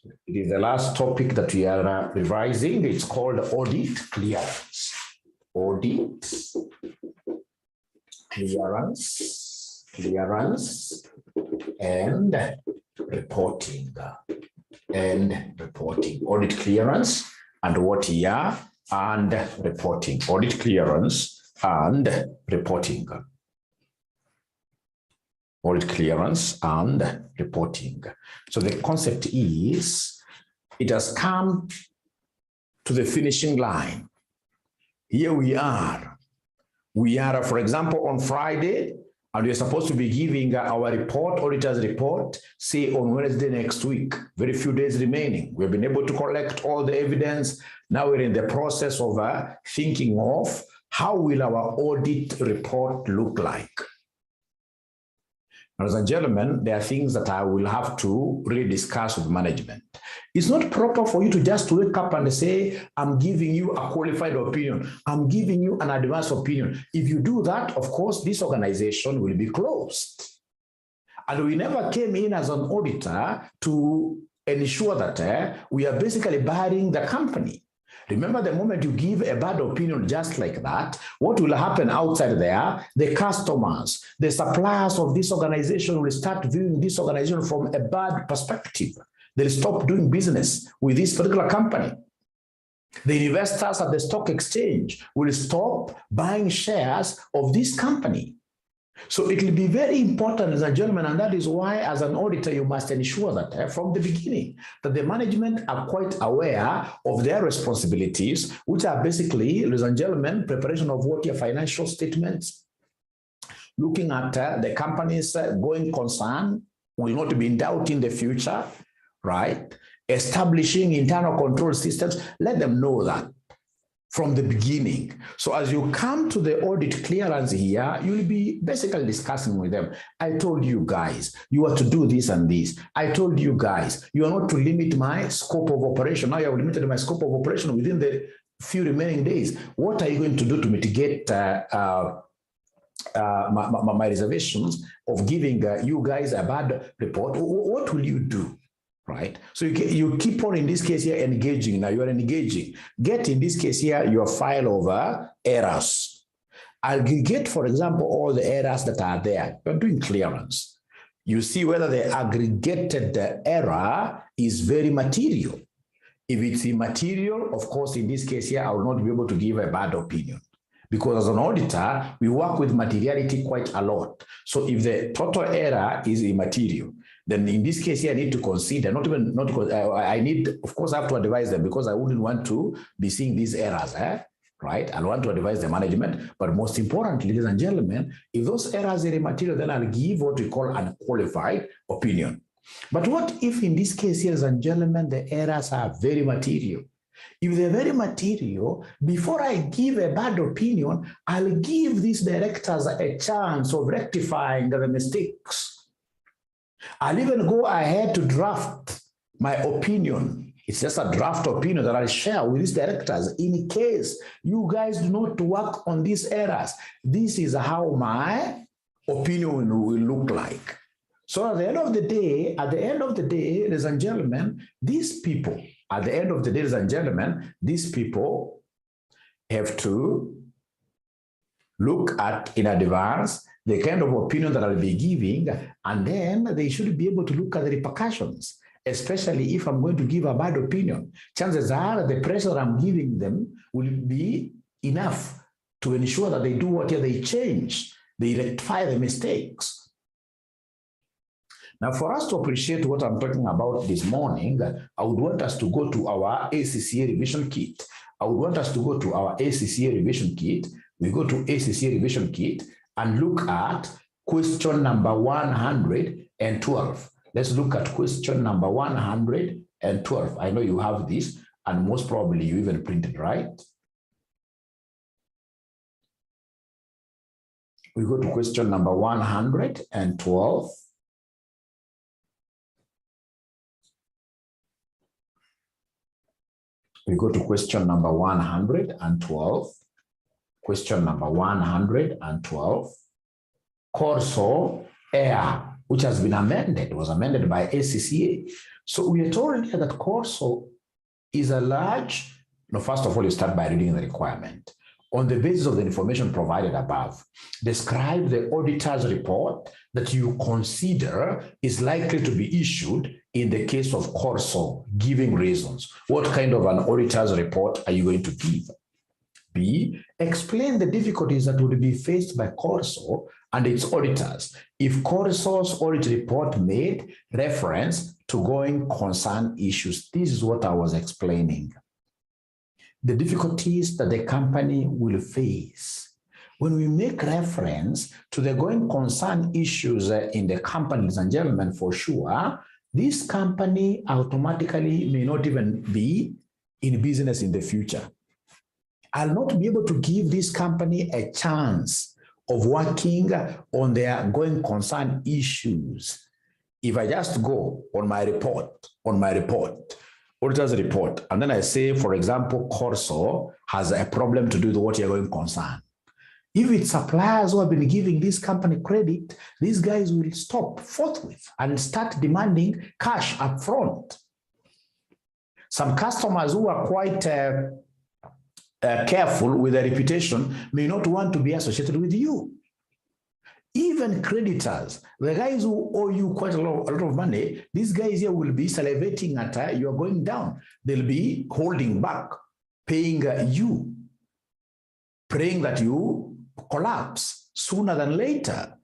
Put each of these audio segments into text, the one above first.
It is the last topic that we are revising. It's called audit clearance. Audit clearance, and reporting. Audit clearance and what year and reporting. Audit clearance and reporting. Audit clearance and reporting. So the concept is, it has come to the finishing line. Here we are. We are, for example, on Friday, and we're supposed to be giving our report, auditor's report, say on Wednesday next week. Very few days remaining. We've been able to collect all the evidence. Now we're in the process of thinking of how will our audit report look like. Ladies and gentlemen, there are things that I will have to really discuss with management. It's not proper for you to just wake up and say, I'm giving you a qualified opinion. I'm giving you an advanced opinion. If you do that, of course, this organization will be closed. And we never came in as an auditor to ensure that we are basically burying the company. Remember, the moment you give a bad opinion just like that, what will happen outside there? The customers, the suppliers of this organization will start viewing this organization from a bad perspective. They'll stop doing business with this particular company. The investors at the stock exchange will stop buying shares of this company. So it will be very important, ladies and gentlemen, and that is why as an auditor, you must ensure that from the beginning, that the management are quite aware of their responsibilities, which are basically, ladies and gentlemen, preparation of what your financial statements, looking at the company's going concern, will not be in doubt in the future, right? Establishing internal control systems, let them know that from the beginning. So as you come to the audit clearance here, you'll be basically discussing with them. I told you guys, you are to do this and this. I told you guys, you are not to limit my scope of operation. Now you have limited my scope of operation within the few remaining days. What are you going to do to mitigate my reservations of giving you guys a bad report? What will you do? Right? So you keep on, in this case here, engaging. Now you are engaging. Get, in this case here, your file of errors. Aggregate, for example, all the errors that are there. You're doing clearance. You see whether the aggregated error is very material. If it's immaterial, of course, in this case here, I will not be able to give a bad opinion. Because as an auditor, we work with materiality quite a lot. So if the total error is immaterial, then in this case here, I need to consider, I need, of course, I have to advise them, because I wouldn't want to be seeing these errors, right? I want to advise the management, but most importantly, ladies and gentlemen, if those errors are immaterial, then I'll give what we call an unqualified opinion. But what if in this case, ladies and gentlemen, the errors are very material? If they're very material, before I give a bad opinion, I'll give these directors a chance of rectifying the mistakes. I'll even go ahead to draft my opinion. It's just a draft opinion that I'll share with these directors. In case you guys do not work on these errors, this is how my opinion will look like. So at the end of the day, ladies and gentlemen, these people, at the end of the day, ladies and gentlemen, these people have to look at in advance the kind of opinion that I'll be giving, and then they should be able to look at the repercussions, especially if I'm going to give a bad opinion. Chances are the pressure I'm giving them will be enough to ensure that they do whatever they change, they rectify the mistakes. Now, for us to appreciate what I'm talking about this morning, I would want us to go to our ACCA revision kit. We go to ACCA revision kit and look at question number 112. Let's look at question number 112. I know you have this, and most probably you even printed, right? We go to question number 112. We go to question number 112. Question number 112. Corsco Air which has been amended, was amended by ACCA. So we are told here that Corsco is a large, first of all, you start by reading the requirement. On the basis of the information provided above, describe the auditor's report that you consider is likely to be issued in the case of Corsco, giving reasons. What kind of an auditor's report are you going to give? B, explain the difficulties that would be faced by Corsco and its auditors if Corsco's audit report made reference to going concern issues. This is what I was explaining. The difficulties that the company will face. When we make reference to the going concern issues in the company, ladies and gentlemen, for sure, this company automatically may not even be in business in the future. I'll not be able to give this company a chance of working on their going concern issues if I just go on my report, auditor's report, and then I say, for example, Corsco has a problem to do with what you're going concern. If it's suppliers who have been giving this company credit, these guys will stop forthwith and start demanding cash up front. Some customers who are quite careful with their reputation may not want to be associated with you. Even creditors, the guys who owe you quite a lot of money, these guys here will be salivating at you are going down. They'll be holding back, paying you, praying that you collapse sooner than later,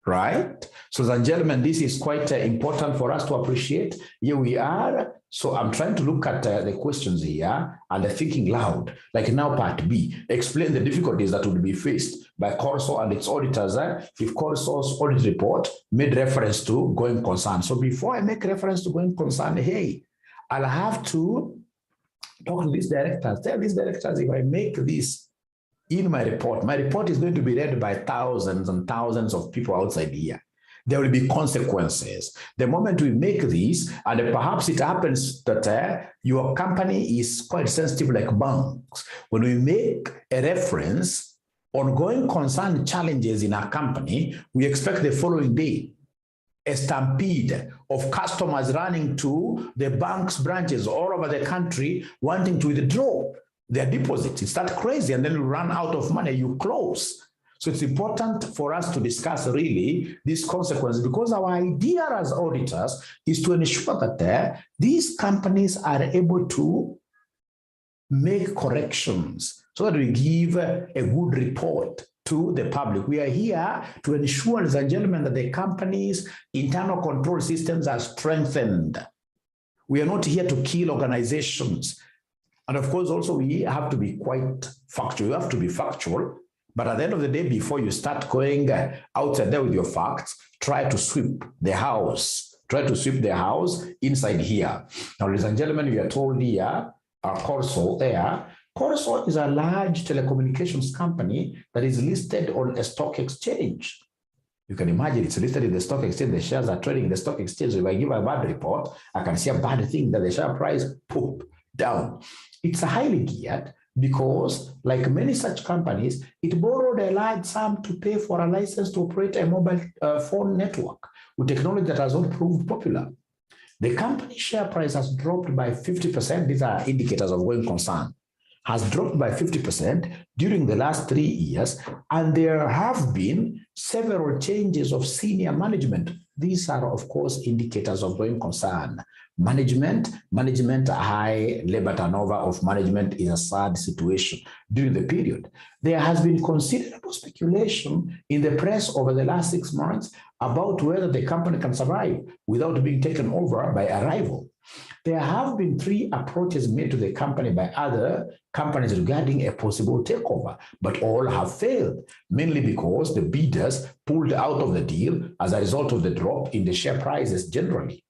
right? So, ladies and gentlemen, this is quite important for us to appreciate. Here we are. So I'm trying to look at the questions here and thinking loud. Like now part B, explain the difficulties that would be faced by Corsco and its auditors if Corsco's audit report made reference to going concern. So before I make reference to going concern, hey, I'll have to talk to these directors. Tell these directors if I make this in my report is going to be read by thousands and thousands of people outside here. There will be consequences. The moment we make this, and perhaps it happens that your company is quite sensitive like banks. When we make a reference on going concern challenges in our company, we expect the following day a stampede of customers running to the bank's branches all over the country wanting to withdraw their deposits. It's that crazy, and then you run out of money, you close. So it's important for us to discuss really these consequences, because our idea as auditors is to ensure that these companies are able to make corrections so that we give a good report to the public. We are here to ensure, ladies and gentlemen, that the company's internal control systems are strengthened. We are not here to kill organizations. And of course, also we have to be quite factual. You have to be factual. But at the end of the day, before you start going outside there with your facts, try to sweep the house. Try to sweep the house inside here. Now, ladies and gentlemen, we are told here, Corsco there. Corsco is a large telecommunications company that is listed on a stock exchange. You can imagine it's listed in the stock exchange. The shares are trading in the stock exchange. So if I give a bad report, I can see a bad thing that the share price poof down. It's highly geared, because like many such companies, it borrowed a large sum to pay for a license to operate a mobile phone network with technology that has not proved popular. The company share price has dropped by 50%. These are indicators of going concern. Has dropped by 50% during the last 3 years, and there have been several changes of senior management. These are, of course, indicators of going concern. Management, high labor turnover of management is a sad situation during the period. There has been considerable speculation in the press over the last 6 months about whether the company can survive without being taken over by a rival. There have been 3 approaches made to the company by other companies regarding a possible takeover, but all have failed, mainly because the bidders pulled out of the deal as a result of the drop in the share prices generally.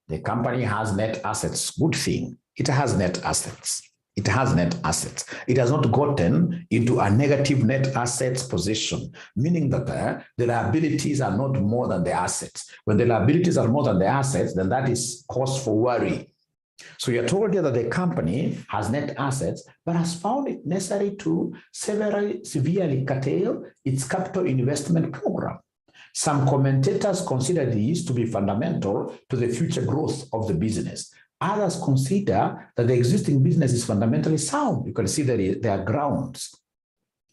The company has net assets. Good thing. It has net assets. It has net assets. It has not gotten into a negative net assets position, meaning that the liabilities are not more than the assets. When the liabilities are more than the assets, then that is cause for worry. So you're told here that the company has net assets, but has found it necessary to severely curtail its capital investment program. Some commentators consider these to be fundamental to the future growth of the business. Others consider that the existing business is fundamentally sound. You can see that there are grounds.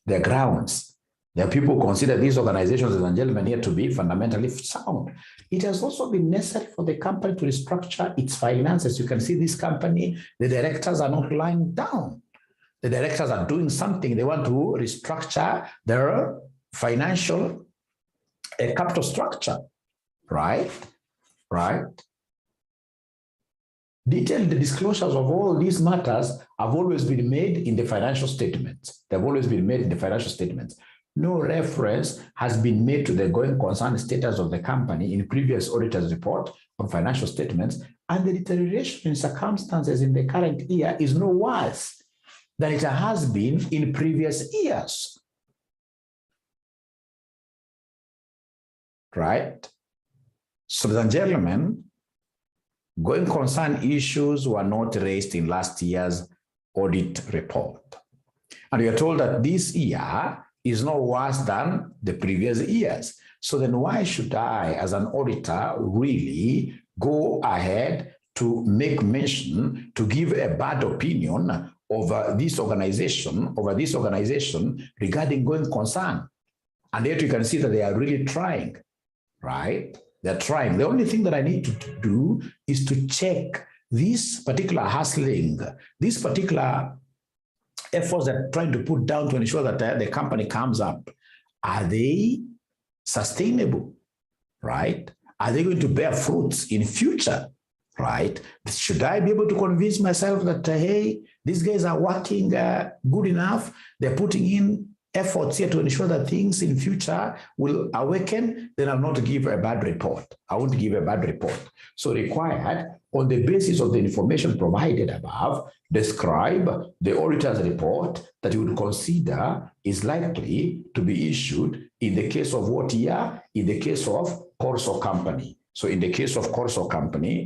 There are grounds. There are people who consider these organizations, ladies and gentlemen, here to be fundamentally sound. It has also been necessary for the company to restructure its finances. You can see this company, the directors are not lying down. The directors are doing something. They want to restructure their financial capital structure, right? Right. Detailed disclosures of all these matters have always been made in the financial statements. They've always been made in the financial statements. No reference has been made to the going concern status of the company in previous auditor's report on financial statements, and the deterioration in circumstances in the current year is no worse than it has been in previous years. Right? So, ladies and gentlemen, going concern issues were not raised in last year's audit report. And we are told that this year is no worse than the previous years. So then why should I, as an auditor, really go ahead to make mention, to give a bad opinion over this organization regarding going concern? And yet you can see that they are really trying, right? They're trying. The only thing that I need to do is to check this particular hustling, this particular efforts that are trying to put down to ensure that the company comes up. Are they sustainable, right? Are they going to bear fruits in future, right? Should I be able to convince myself that, hey, these guys are working good enough, they're putting in efforts here to ensure that things in future will awaken, then I'll not give a bad report. I won't give a bad report. So required, on the basis of the information provided above, describe the auditor's report that you would consider is likely to be issued in the case of what year? In the case of Corsco Company. So in the case of Corsco Company,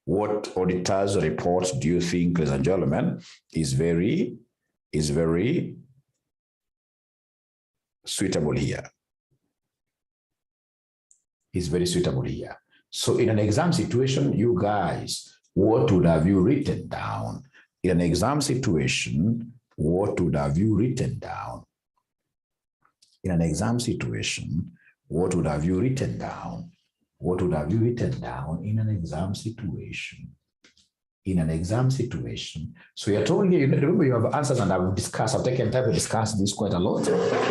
what auditor's report do you think, ladies and gentlemen, is very suitable here? Is very suitable here. So in an exam situation, you guys, what would have you written down? In an exam situation, what would have you written down? In an exam situation, what would have you written down? What would have you written down in an exam situation? In an exam situation. So you're told here, remember you have answers, and I've taken time to discuss this quite a lot.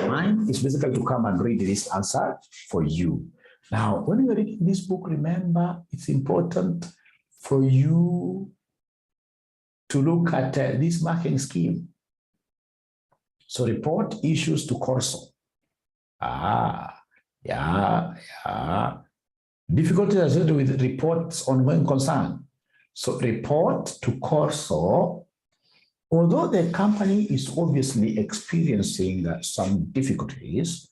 Mine is basically to come and read this answer for you. Now, when you're reading this book, remember, it's important for you to look at this marking scheme. So report issues to Corsco. Difficulties associated with reports on going concern. So report to Corsco, although the company is obviously experiencing some difficulties,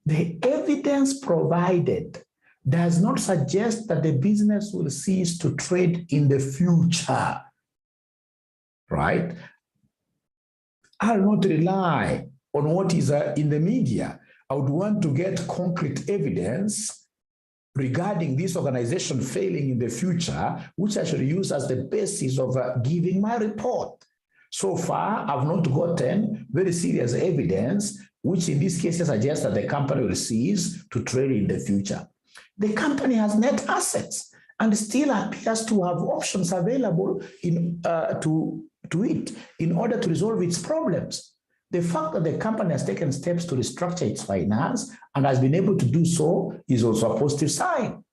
the evidence provided does not suggest that the business will cease to trade in the future, right? I'll not rely on what is in the media. I would want to get concrete evidence regarding this organization failing in the future, which I should use as the basis of giving my report. So far, I've not gotten very serious evidence, which in this case suggests that the company will cease to trade in the future. The company has net assets and still appears to have options available to it in order to resolve its problems. The fact that the company has taken steps to restructure its finance and has been able to do so is also a positive sign.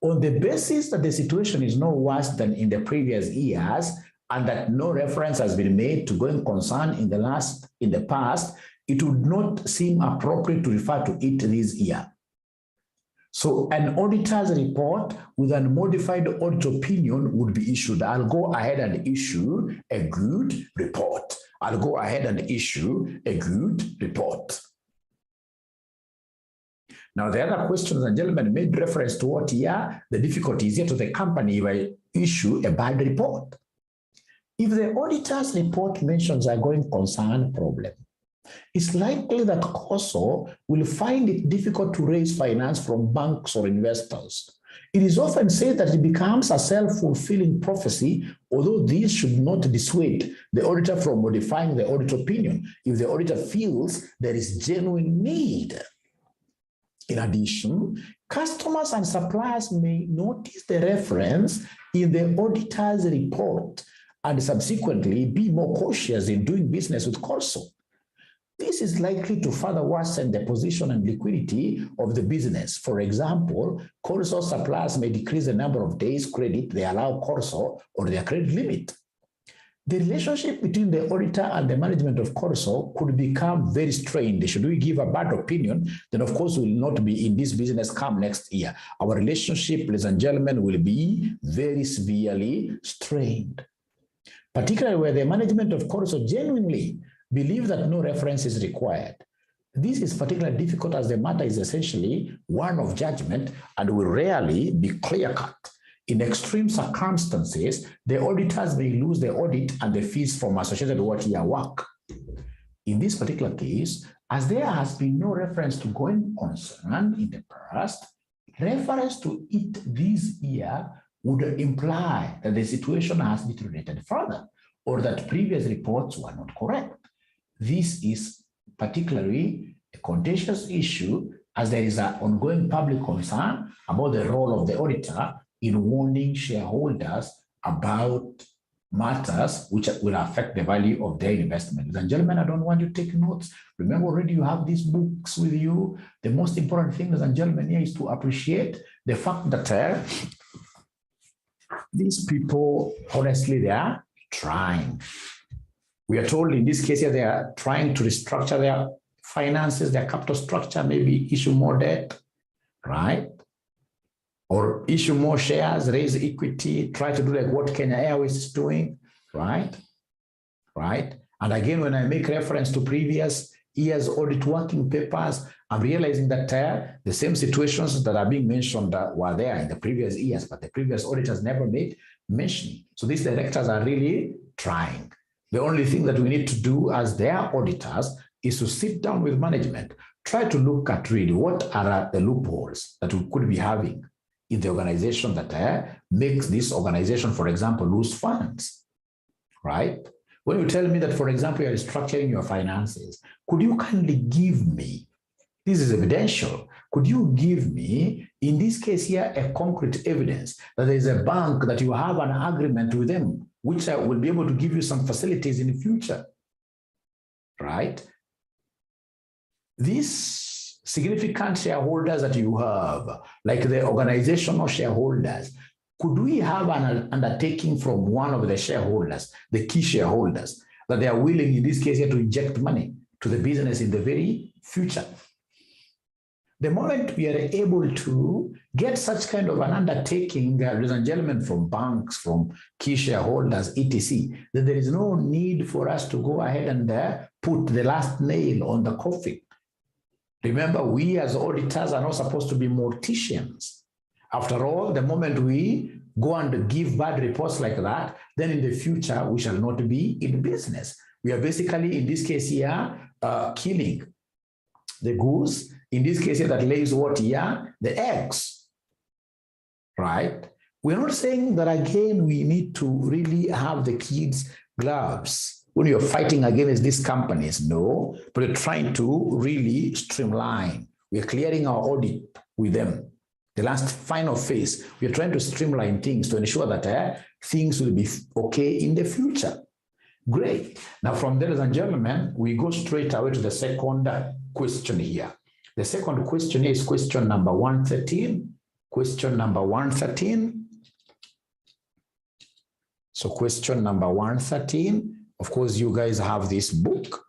On the basis that the situation is no worse than in the previous years and that no reference has been made to going concern in the past, it would not seem appropriate to refer to it this year. So an auditor's report with a modified audit opinion would be issued. I'll go ahead and issue a good report. I'll go ahead and issue a good report. Now, the other questions and gentlemen made reference to what year the difficulty is here to the company if I issue a bad report. If the auditor's report mentions a going concern problem, It's likely that Corsco will find it difficult to raise finance from banks or investors. It is often said that it becomes a self-fulfilling prophecy, although this should not dissuade the auditor from modifying the audit opinion if the auditor feels there is genuine need. In addition, customers and suppliers may notice the reference in the auditor's report and subsequently be more cautious in doing business with Corsco. This is likely to further worsen the position and liquidity of the business. For example, Corsco suppliers may decrease the number of days credit they allow Corsco or their credit limit. The relationship between the auditor and the management of Corsco could become very strained. Should we give a bad opinion, then of course we will not be in this business come next year. Our relationship, ladies and gentlemen, will be very severely strained, particularly where the management of Corsco genuinely believe that no reference is required. This is particularly difficult as the matter is essentially one of judgment and will rarely be clear-cut. In extreme circumstances, the auditors may lose the audit and the fees from associated one-year work. In this particular case, as there has been no reference to going concern in the past, reference to it this year would imply that the situation has deteriorated further or that previous reports were not correct. This is particularly a contentious issue as there is an ongoing public concern about the role of the auditor in warning shareholders about matters which will affect the value of their investment. Ladies and gentlemen, I don't want you to take notes. Remember already you have these books with you. The most important thing, ladies and gentlemen, here is to appreciate the fact that these people, honestly, they are trying. We are told in this case here, they are trying to restructure their finances, their capital structure, maybe issue more debt, right? Or issue more shares, raise equity, try to do like what Kenya Airways is doing, right? Right? And again, when I make reference to previous years' audit working papers, I'm realizing that the same situations that are being mentioned were there in the previous years, but the previous auditors never made mention. So these directors are really trying. The only thing that we need to do as their auditors is to sit down with management, try to look at really what are the loopholes that we could be having in the organization that makes this organization, for example, lose funds, right? When you tell me that, for example, you're restructuring your finances, could you kindly give me, this is evidential, could you give me, in this case here, a concrete evidence that there is a bank that you have an agreement with them, which will be able to give you some facilities in the future, right? These significant shareholders that you have, like the organizational shareholders, could we have an undertaking from one of the shareholders, the key shareholders, that they are willing, in this case here, to inject money to the business in the very future? The moment we are able to get such kind of an undertaking, ladies and gentlemen, from banks, from key shareholders, etc., then there is no need for us to go ahead and put the last nail on the coffin. Remember, we as auditors are not supposed to be morticians. After all, the moment we go and give bad reports like that, then in the future, we shall not be in business. We are basically, in this case here, killing the goose, in this case here, that lays what here? The eggs, right? We're not saying that, again, we need to really have the kids' gloves when you're fighting against these companies. No, but we're trying to really streamline. We're clearing our audit with them. The last final phase, we're trying to streamline things to ensure that things will be okay in the future. Great. Now, from there, ladies and gentlemen, we go straight away to the second question here. The second question is question number 113. Question number 113. So question number 113, of course, you guys have this book.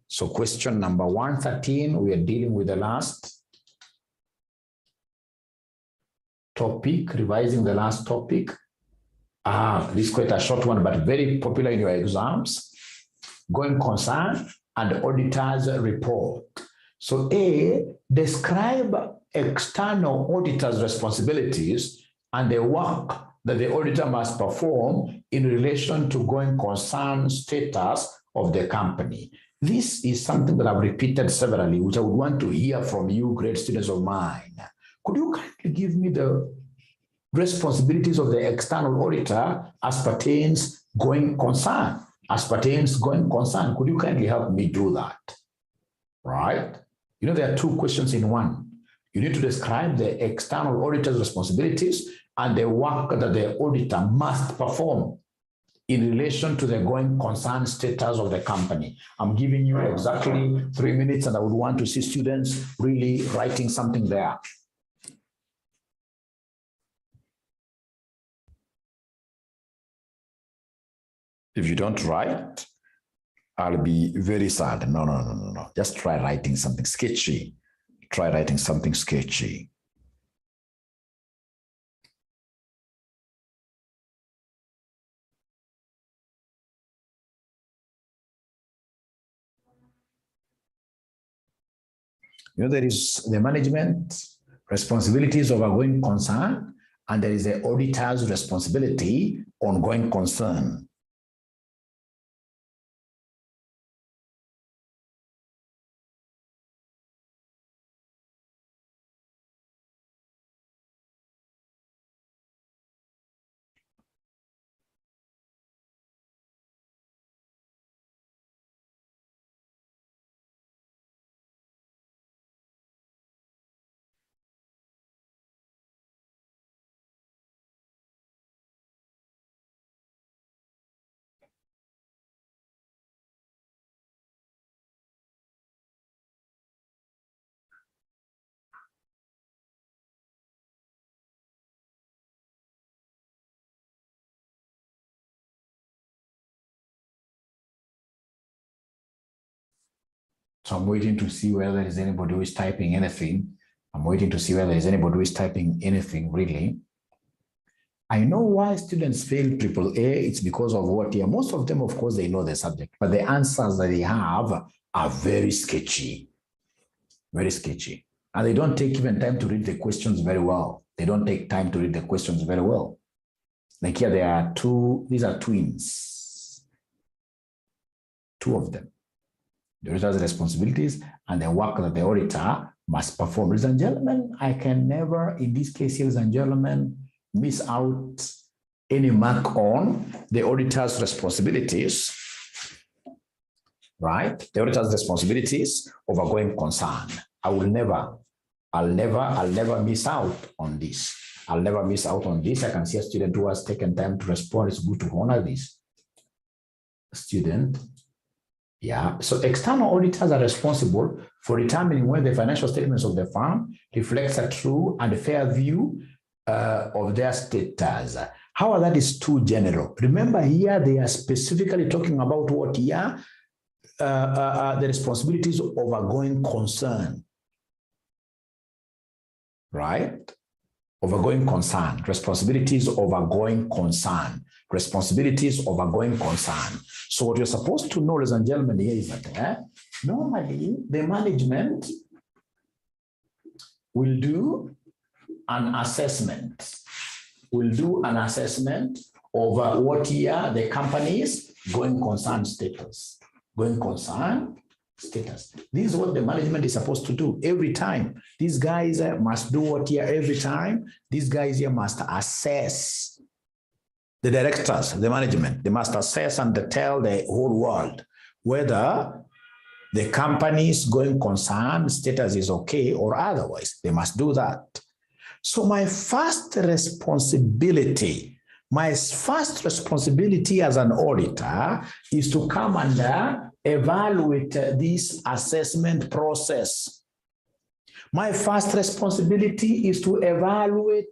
So question number 113, we are dealing with the last topic, revising the last topic. This is quite a short one, but very popular in your exams. Going concern and auditor's report. So A, describe external auditor's responsibilities and the work that the auditor must perform in relation to going concern status of the company. This is something that I've repeated severally, which I would want to hear from you, great students of mine. Could you kindly give me the responsibilities of the external auditor as pertains going concern? As pertains going concern, could you kindly help me do that? Right? You know, there are two questions in one. You need to describe the external auditor's responsibilities and the work that the auditor must perform in relation to the going concern status of the company. I'm giving you exactly 3 minutes, and I would want to see students really writing something there. If you don't write, I'll be very sad. No. Just try writing something sketchy. Try writing something sketchy. You know, there is the management responsibilities of a going concern, and there is the auditor's responsibility on going concern. So I'm waiting to see whether there is anybody who is typing anything. I'm waiting to see whether there is anybody who is typing anything really. I know why students fail AAA. It's because of what here. Most of them, of course, they know the subject, but the answers that they have are very sketchy. Very sketchy. And they don't take even time to read the questions very well. They don't take time to read the questions very well. Like here, there are two, these are twins. Two of them. The auditor's responsibilities and the work that the auditor must perform. Ladies and gentlemen, I can never, in this case, ladies and gentlemen, miss out any mark on the auditor's responsibilities, right? The auditor's responsibilities of a going concern. I'll never miss out on this. I'll never miss out on this. I can see a student who has taken time to respond. It's good to honor this. Student. Yeah, so external auditors are responsible for determining whether the financial statements of the firm reflects a true and fair view of their status. How that is too general. Remember here, they are specifically talking about what here? The responsibilities of a going concern. Right? Of a going concern. Responsibilities of a going concern. Responsibilities of a going concern. So what you're supposed to know, ladies and gentlemen, here is that normally the management will do an assessment. Will do an assessment of what here the company's going concern status. Going concern status. This is what the management is supposed to do every time. These guys must do what here every time. These guys here must assess. The directors, the management, they must assess and tell the whole world whether the company's going concern status is okay or otherwise. They must do that. So my first responsibility as an auditor is to come and evaluate this assessment process. My first responsibility is to evaluate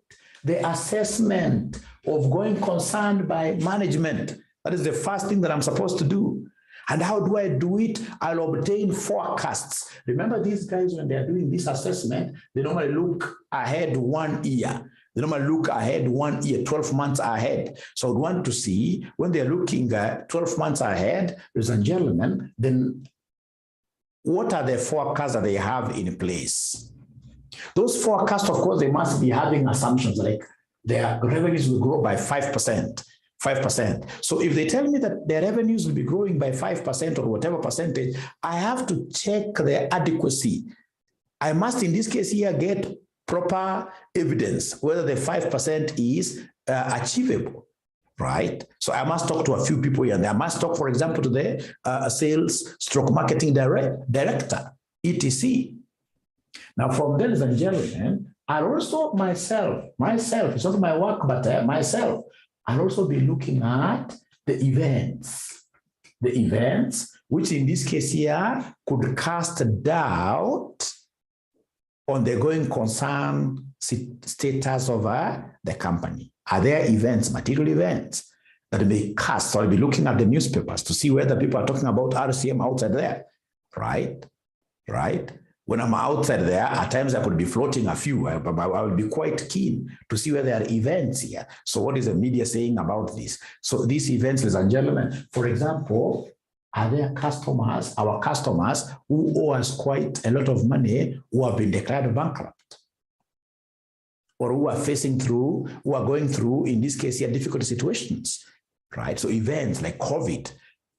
the assessment of going concern by management. That is the first thing that I'm supposed to do. And how do I do it? I'll obtain forecasts. Remember, these guys, when they're doing this assessment, they normally look ahead 1 year. They normally look ahead 1 year, 12 months ahead. So I would want to see when they're looking 12 months ahead, ladies and gentlemen, then what are the forecasts that they have in place? Those forecasts, of course, they must be having assumptions like their revenues will grow by 5%. 5%. So if they tell me that their revenues will be growing by 5% or whatever percentage, I have to check their adequacy. I must, in this case here, get proper evidence whether the 5% is achievable, right? So I must talk to a few people here. I must talk, for example, to the sales/marketing director, etc. Now, from there, ladies and gentlemen, I'll also myself, it's not my work, but myself, I'll also be looking at the events, which in this case here could cast doubt on the going concern status of the company. Are there events, material events, that may cast? So I'll be looking at the newspapers to see whether people are talking about RCM outside there, right? When I'm outside there, at times I could be floating a few, but I will be quite keen to see whether there are events here. So what is the media saying about this? So these events, ladies and gentlemen, for example, are there customers, our customers, who owe us quite a lot of money, who have been declared bankrupt, or who are going through, in this case here, difficult situations, right? So events like COVID,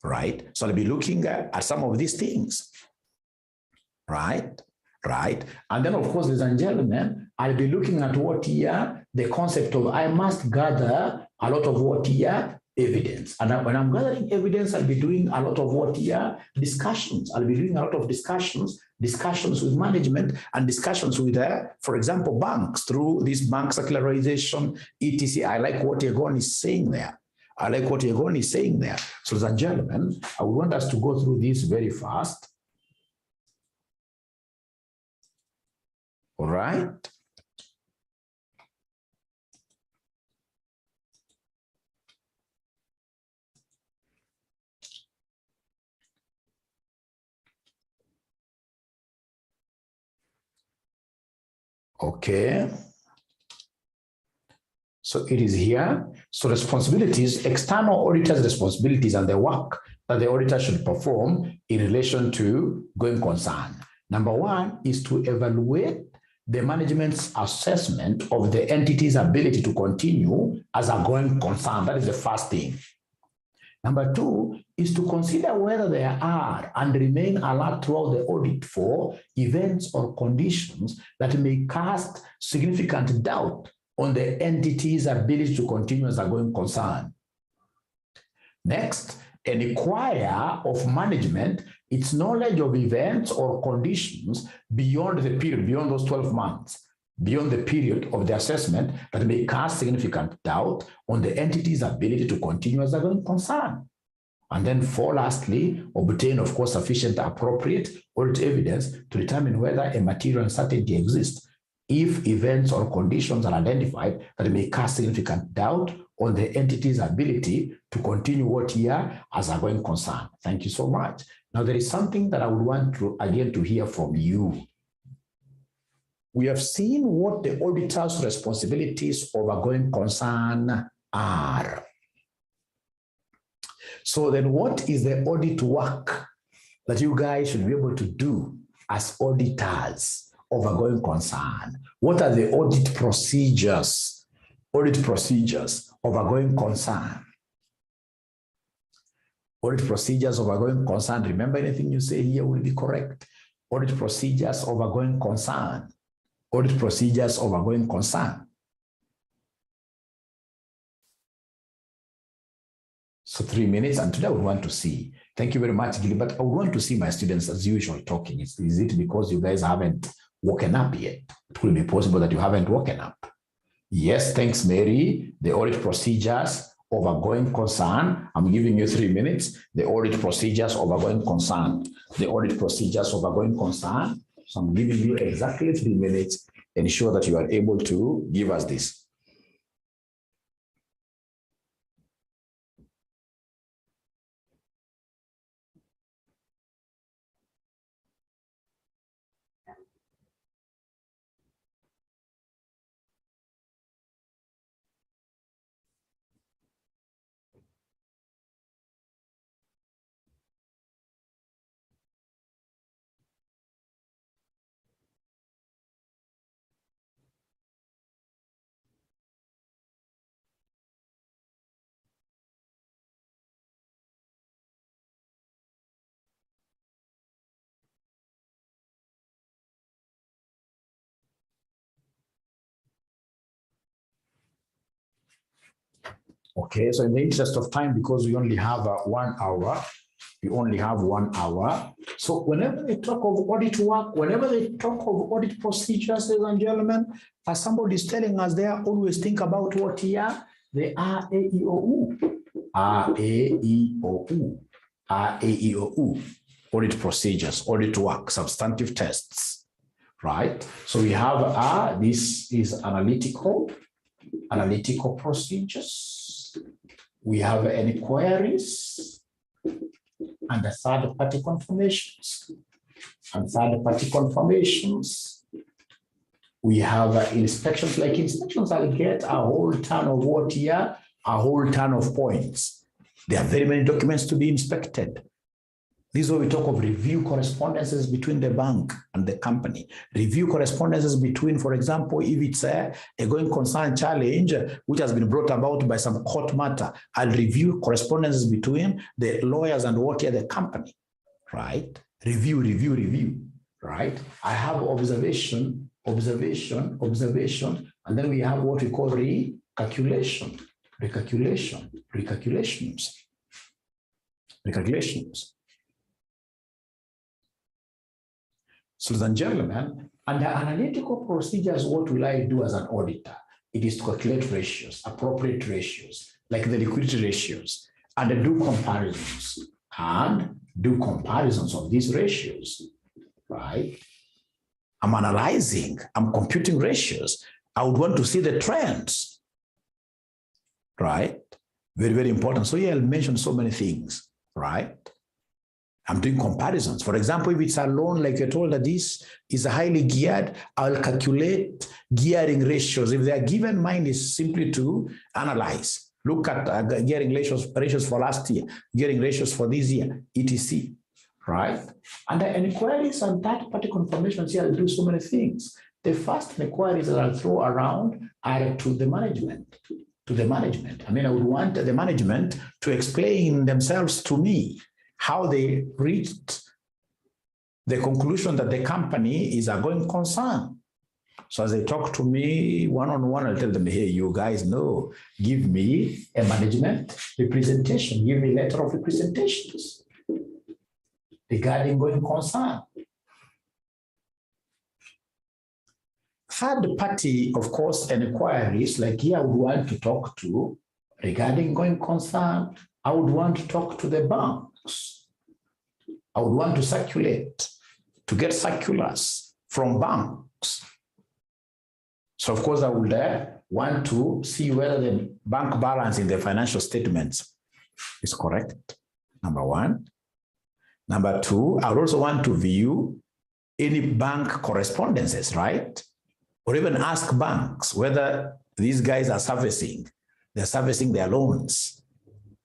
right? So I'll be looking at some of these things. Right. And then, of course, ladies and gentlemen, I'll be looking at what here, the concept of I must gather a lot of what here, evidence. And when I'm gathering evidence, I'll be doing a lot of what here, discussions. I'll be doing a lot of discussions with management and discussions with, for example, banks through this bank circularization, etc. I like what 𝗥𝗖𝗠 is saying there. So, ladies and gentlemen, I want us to go through this very fast. All right. Okay. So it is here. So responsibilities, external auditors' responsibilities and the work that the auditor should perform in relation to going concern. Number one is to evaluate the management's assessment of the entity's ability to continue as a going concern. That is the first thing. Number two is to consider whether there are and remain alert throughout the audit for events or conditions that may cast significant doubt on the entity's ability to continue as a going concern. Next, and inquire of management its knowledge of events or conditions beyond the period, beyond those 12 months, beyond the period of the assessment that may cast significant doubt on the entity's ability to continue as a going concern. And then lastly, obtain, of course, sufficient appropriate audit evidence to determine whether a material uncertainty exists if events or conditions are identified that may cast significant doubt on the entity's ability to continue what year as a going concern. Thank you so much. Now, there is something that I would want to, again, to hear from you. We have seen what the auditor's responsibilities of a going concern are. So then what is the audit work that you guys should be able to do as auditors of a going concern? What are the audit procedures of a going concern? Audit procedures of a going concern. Remember, anything you say here will be correct. Audit procedures of a going concern. Audit procedures of a going concern. So 3 minutes, and today I would want to see. Thank you very much, Gilly, but I would want to see my students as usual talking. Is it because you guys haven't woken up yet? It will be possible that you haven't woken up. Yes, thanks, Mary. The audit procedures of a going concern. I'm giving you 3 minutes. The audit procedures of a going concern. The audit procedures of a going concern. So I'm giving you exactly 3 minutes. Ensure that you are able to give us this. Okay, so in the interest of time, because we only have 1 hour, we only have 1 hour. So whenever they talk of audit work, whenever they talk of audit procedures, ladies and gentlemen, as somebody is telling us there, always think about what here? The RAEOU. RAEOU. RAEOU. Audit procedures, audit work, substantive tests, right? So we have this is analytical procedures. We have inquiries and the third-party confirmations. We have inspections. Like inspections, I'll get a whole ton of what here? A whole ton of points. There are very many documents to be inspected. This is where we talk of review correspondences between the bank and the company. Review correspondences between, for example, if it's a going concern challenge, which has been brought about by some court matter, I'll review correspondences between the lawyers and what are the company, right? Review, right? I have observation, and then we have what we call recalculations. So, ladies and gentlemen, under analytical procedures, what will I do as an auditor? It is to calculate ratios, appropriate ratios, like the liquidity ratios, and do comparisons of these ratios, right? I'm analyzing, I'm computing ratios. I would want to see the trends, right? Very, very important. So here I'll mention so many things, right? I'm doing comparisons. For example, if it's a loan, like you're told that this is highly geared, I'll calculate gearing ratios. If they are given, mine is simply to analyze. Look at gearing ratios for last year, gearing ratios for this year, etc. Right? And the inquiries and third-party confirmations here, I'll do so many things. The first inquiries that I'll throw around are to the management. I mean, I would want the management to explain themselves to me, how they reached the conclusion that the company is a going concern. So as they talk to me one-on-one, I'll tell them, hey, you guys know, give me a management representation, give me a letter of representations regarding going concern. Third party, of course, inquiries, like here I would want to talk to regarding going concern. I would want to talk to the banks. I would want to circulate, to get circulars from banks. So of course I would want to see whether the bank balance in the financial statements is correct, number one. Number two, I would also want to view any bank correspondences, right? Or even ask banks whether these guys are servicing their loans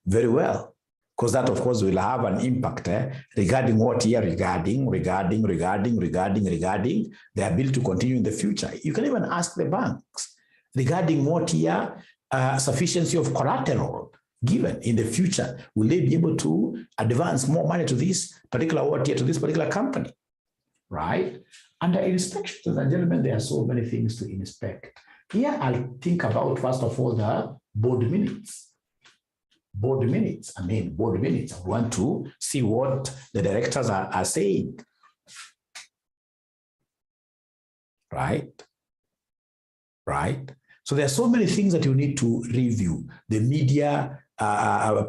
very well. Because that, of course, will have an impact regarding what year, regarding the ability to continue in the future. You can even ask the banks regarding what year sufficiency of collateral given in the future. Will they be able to advance more money to this particular what year, to this particular company, right? Under inspections, and gentlemen, there are so many things to inspect. Here, I'll think about, first of all, the board minutes. I want to see what the directors are saying. Right? So there are so many things that you need to review. The media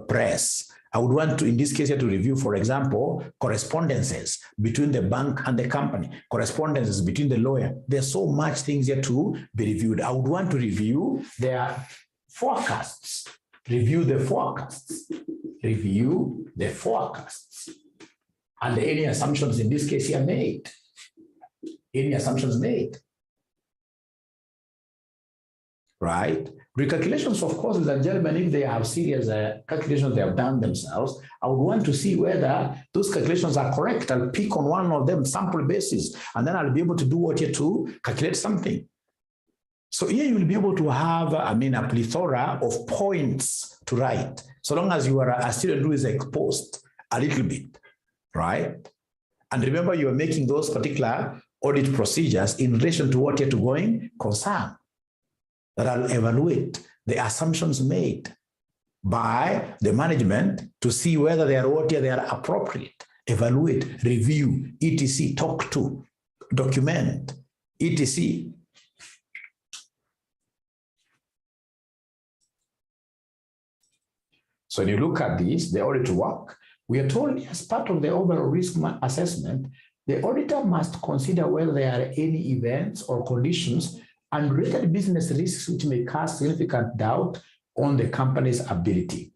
press. I would want to, in this case, to review, for example, correspondences between the bank and the company, correspondences between the lawyer. There's so much things here to be reviewed. I would want to review their forecasts. Review the forecasts, and any assumptions in this case here made. Right? Recalculations, of course, ladies and gentlemen, if they have serious calculations they have done themselves, I would want to see whether those calculations are correct. I'll pick on one of them, sample basis, and then I'll be able to do what here to calculate something. So here you will be able to have, a plethora of points to write, so long as you are a student who is exposed a little bit, right? And remember, you are making those particular audit procedures in relation to what you're going concern, that I'll evaluate the assumptions made, by the management to see whether they are appropriate, evaluate, review, etc., talk to, document, etc. So when you look at this, the audit work, we are told as part of the overall risk assessment, the auditor must consider whether there are any events or conditions and related business risks which may cast significant doubt on the company's ability.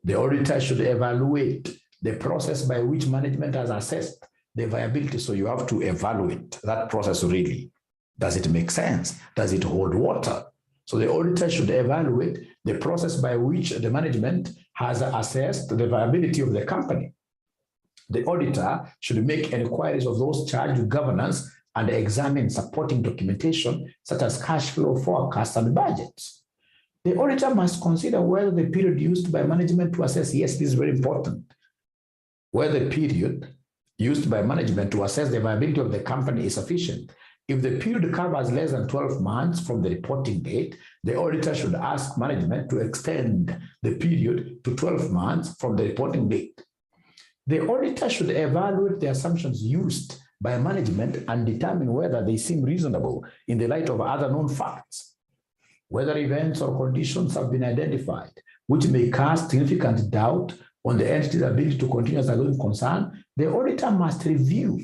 The auditor should evaluate the process by which management has assessed the viability. So you have to evaluate that process really. Does it make sense? Does it hold water? So the auditor should evaluate the process by which the management has assessed the viability of the company. The auditor should make inquiries of those charged with governance and examine supporting documentation such as cash flow forecasts and budgets. The auditor must consider whether the period used by management to assess, yes, this is very important, whether the period used by management to assess the viability of the company is sufficient. If the period covers less than 12 months from the reporting date, the auditor should ask management to extend the period to 12 months from the reporting date. The auditor should evaluate the assumptions used by management and determine whether they seem reasonable in the light of other known facts. Whether events or conditions have been identified which may cast significant doubt on the entity's ability to continue as a going concern, the auditor must review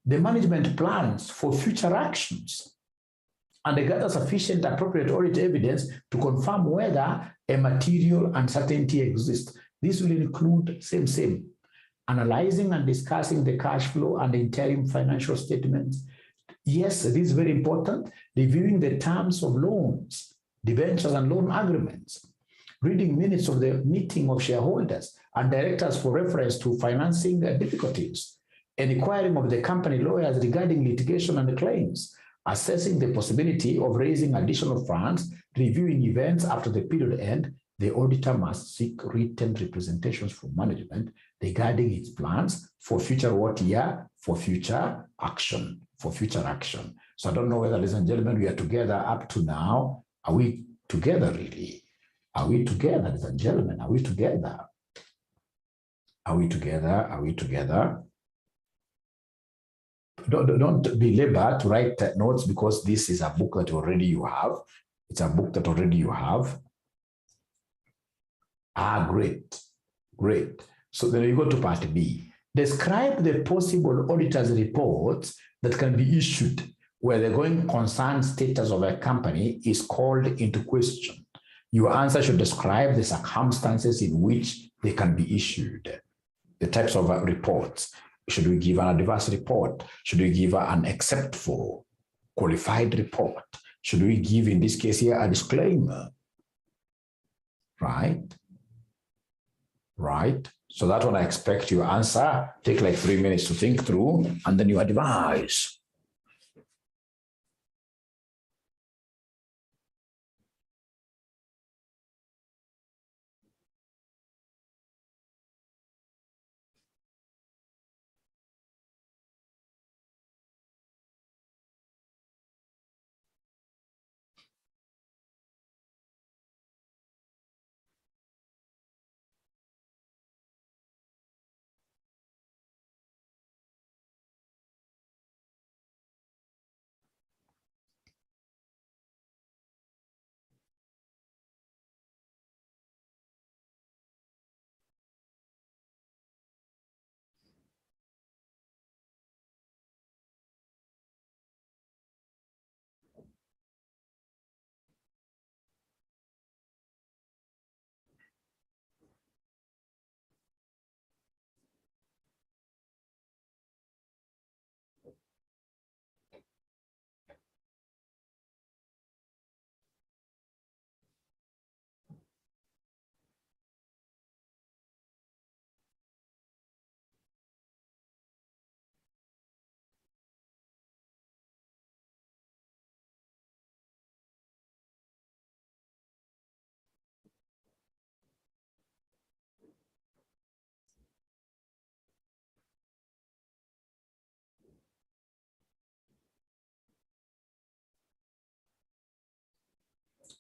the management plans for future actions and gather sufficient appropriate audit evidence to confirm whether a material uncertainty exists. This will include analyzing and discussing the cash flow and interim financial statements. Yes, this is very important. Reviewing the terms of loans, debentures and loan agreements. Reading minutes of the meeting of shareholders and directors for reference to financing difficulties. Inquiring of the company lawyers regarding litigation and claims. Assessing the possibility of raising additional funds. Reviewing events after the period end. The auditor must seek written representations from management regarding its plans for future for future action. So I don't know whether, ladies and gentlemen, we are together up to now. Are we together really? Are we together, ladies and gentlemen? Are we together? Are we together? Are we together? Don't be labored to write notes because this is a book that already you have. It's a book that already you have. Great. So then you go to part B. Describe the possible auditor's reports that can be issued where the going concern status of a company is called into question. Your answer should describe the circumstances in which they can be issued. The types of reports. Should we give an adverse report? Should we give an except for qualified report? Should we give, in this case here, a disclaimer? Right? So that one I expect your answer. Take like 3 minutes to think through, and then you advise.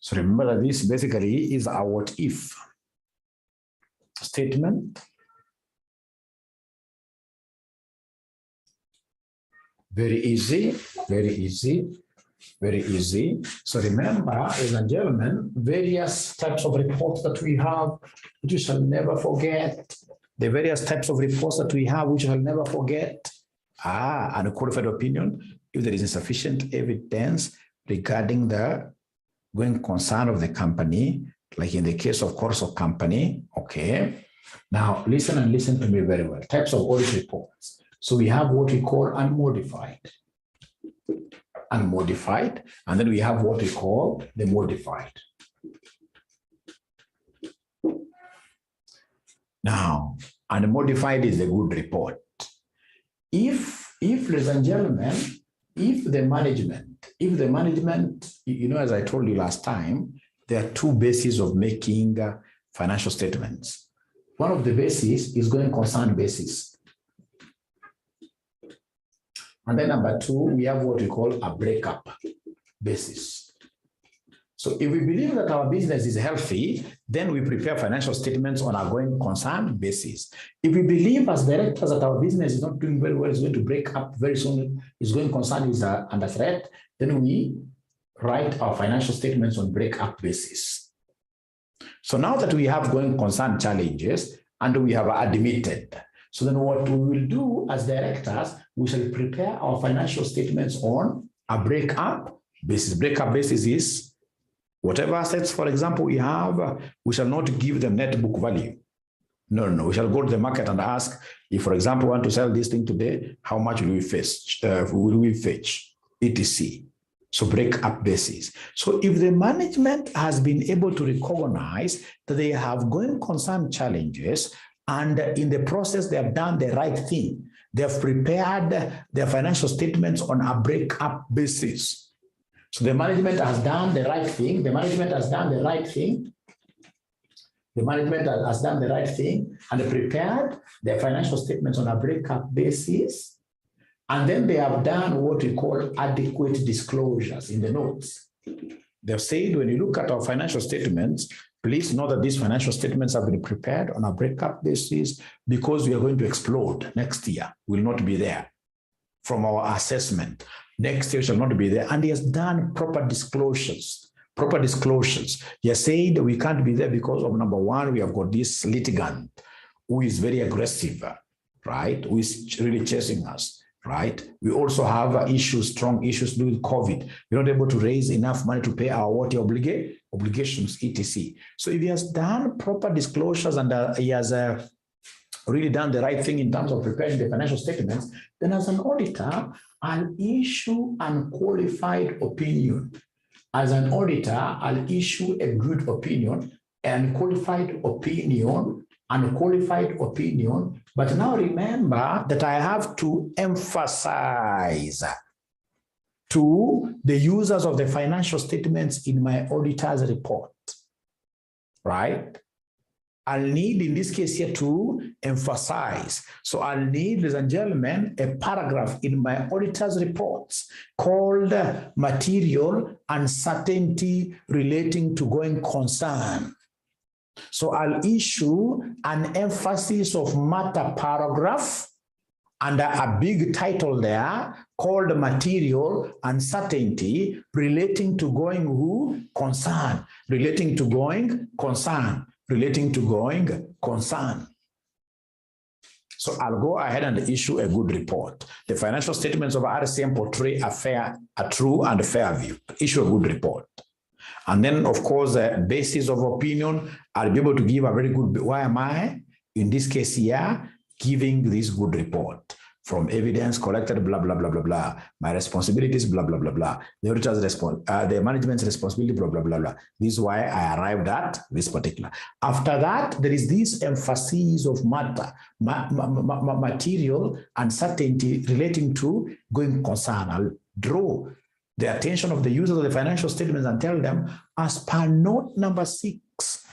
So remember that this basically is a what if. statement. Very easy, very easy, very easy. So remember, ladies and gentlemen, various types of reports that we have, which you shall never forget. The various types of reports that we have, which you shall never forget. And a qualified opinion, if there is insufficient evidence regarding the going concern of the company, like in the case of Corsco company, okay. Now, listen and listen to me very well. Types of audit reports. So we have what we call unmodified, and then we have what we call the modified. Now, unmodified is a good report. If ladies and gentlemen, if the management, you know, as I told you last time, there are two bases of making financial statements. One of the bases is going concern basis. And then number two, we have what we call a breakup basis. So if we believe that our business is healthy, then we prepare financial statements on a going concern basis. If we believe as directors that our business is not doing very well, it's going to break up very soon, is going concern is under threat, then we write our financial statements on breakup basis. So now that we have going concern challenges and we have admitted, so then what we will do as directors, we shall prepare our financial statements on a breakup basis. Breakup basis is whatever assets, for example, we have, we shall not give them net book value. No. We shall go to the market and ask, if, for example, we want to sell this thing today, how much will we fetch? etc. So break-up basis. So if the management has been able to recognize that they have going concern challenges, and in the process they have done the right thing, they have prepared their financial statements on a break-up basis. So the management has done the right thing. The management has done the right thing. The management has done the right thing and prepared their financial statements on a breakup basis. And then they have done what we call adequate disclosures in the notes. They've said, when you look at our financial statements, please know that these financial statements have been prepared on a breakup basis because we are going to explode next year. We will not be there from our assessment. Next year shall not be there. And he has done proper disclosures. He has said we can't be there because of, number one, we have got this litigant who is very aggressive, right? Who is really chasing us, right? We also have issues, strong issues to do with COVID. We're not able to raise enough money to pay our obligations, etc. So if he has done proper disclosures and he has really done the right thing in terms of preparing the financial statements, then as an auditor, I'll issue unqualified opinion. As an auditor, I'll issue a good opinion, unqualified opinion. But now remember that I have to emphasize to the users of the financial statements in my auditor's report, right? I'll need, in this case here, to emphasize. So I'll need, ladies and gentlemen, a paragraph in my auditor's reports called material uncertainty relating to going concern. So I'll issue an emphasis of matter paragraph under a big title there called material uncertainty relating to going concern, relating to going concern. So I'll go ahead and issue a good report. The financial statements of RCM portray a true and fair view. Issue a good report. And then, of course, the basis of opinion, I'll be able to give a very good, why am I, in this case here, giving this good report? From evidence collected, blah, blah, blah, blah, blah. My responsibilities, blah, blah, blah, blah. The auditor's the management's responsibility, blah, blah, blah, blah. This is why I arrived at this particular. After that, there is this emphasis of matter, material uncertainty relating to going concern. I'll draw the attention of the users of the financial statements and tell them, as per note number 6,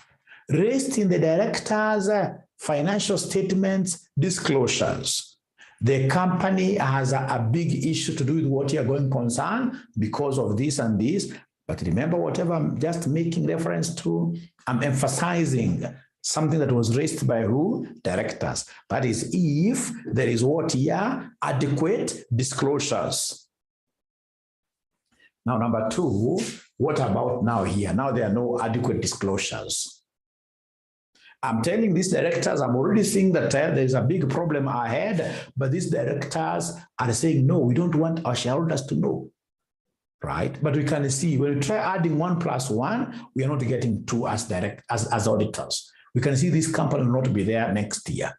raised in the director's financial statements disclosures, the company has a big issue to do with what you are going concern because of this and this. But remember, whatever I'm just making reference to, I'm emphasizing Something that was raised by who? Directors. That is if there is what here? Adequate disclosures. Now, number two, what about now here? Now there are no adequate disclosures. I'm telling these directors, I'm already seeing that there's a big problem ahead, but these directors are saying, no, we don't want our shareholders to know, right? But we can see when we try adding 1 + 1, we are not getting 2 as auditors. We can see this company will not be there next year.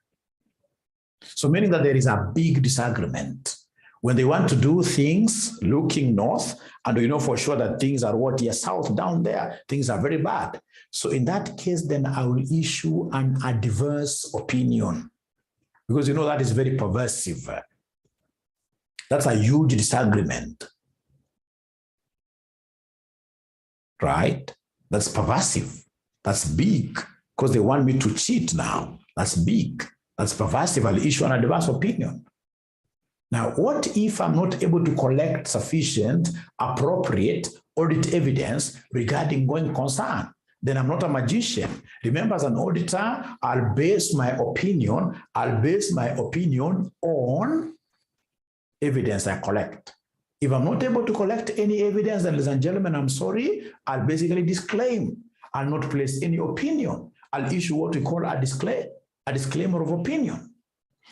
So meaning that there is a big disagreement. When they want to do things looking north, and we know for sure that things are what here south down there, things are very bad. So in that case, then I will issue an adverse opinion, because you know that is very pervasive. That's a huge disagreement, right? That's pervasive. That's big, because they want me to cheat now. That's big. That's pervasive. I'll issue an adverse opinion. Now, what if I'm not able to collect sufficient, appropriate audit evidence regarding going concern? Then I'm not a magician. Remember, as an auditor, I'll base my opinion on evidence I collect. If I'm not able to collect any evidence, then, ladies and gentlemen, I'm sorry, I'll basically disclaim. I'll not place any opinion. I'll issue what we call a disclaimer of opinion.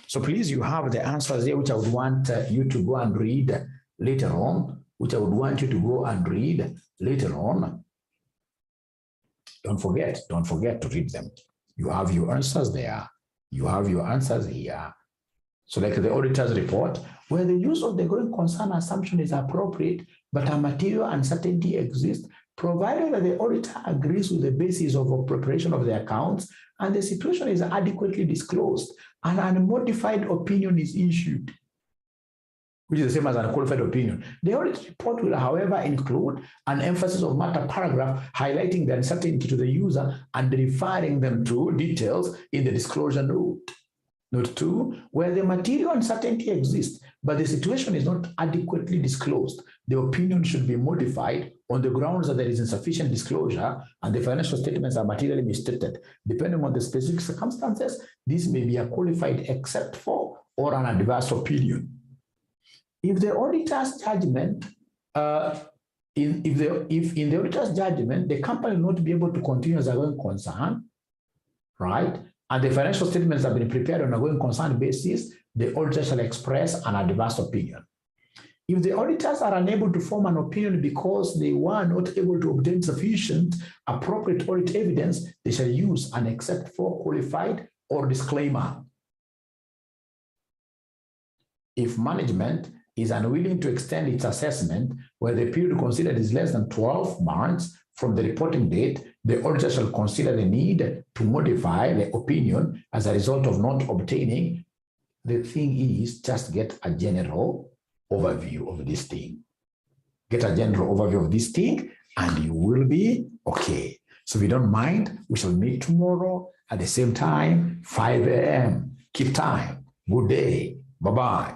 So please, you have the answers here, which I would want you to go and read later on, Don't forget to read them. You have your answers there. You have your answers here. So like the auditor's report, where the use of the going concern assumption is appropriate, but a material uncertainty exists, provided that the auditor agrees with the basis of preparation of the accounts and the situation is adequately disclosed, and an unmodified opinion is issued, which is the same as an unqualified opinion. The audit report will, however, include an emphasis of matter paragraph highlighting the uncertainty to the user and referring them to details in the disclosure note. Note 2, where the material uncertainty exists, but the situation is not adequately disclosed, the opinion should be modified on the grounds that there is insufficient disclosure and the financial statements are materially misstated. Depending on the specific circumstances, this may be a qualified except for or an adverse opinion. If the auditor's judgment, in the auditor's judgment, the company will not be able to continue as a going concern, right? And the financial statements have been prepared on a going concern basis, the auditor shall express an adverse opinion. If the auditors are unable to form an opinion because they were not able to obtain sufficient appropriate audit evidence, they shall use an except for, qualified, or disclaimer. If management is unwilling to extend its assessment where the period considered is less than 12 months from the reporting date, the auditor shall consider the need to modify the opinion as a result of not obtaining. The thing is, just get a general overview of this thing. Get a general overview of this thing and you will be okay. So if you don't mind, we shall meet tomorrow at the same time, 5 a.m. Keep time. Good day. Bye-bye.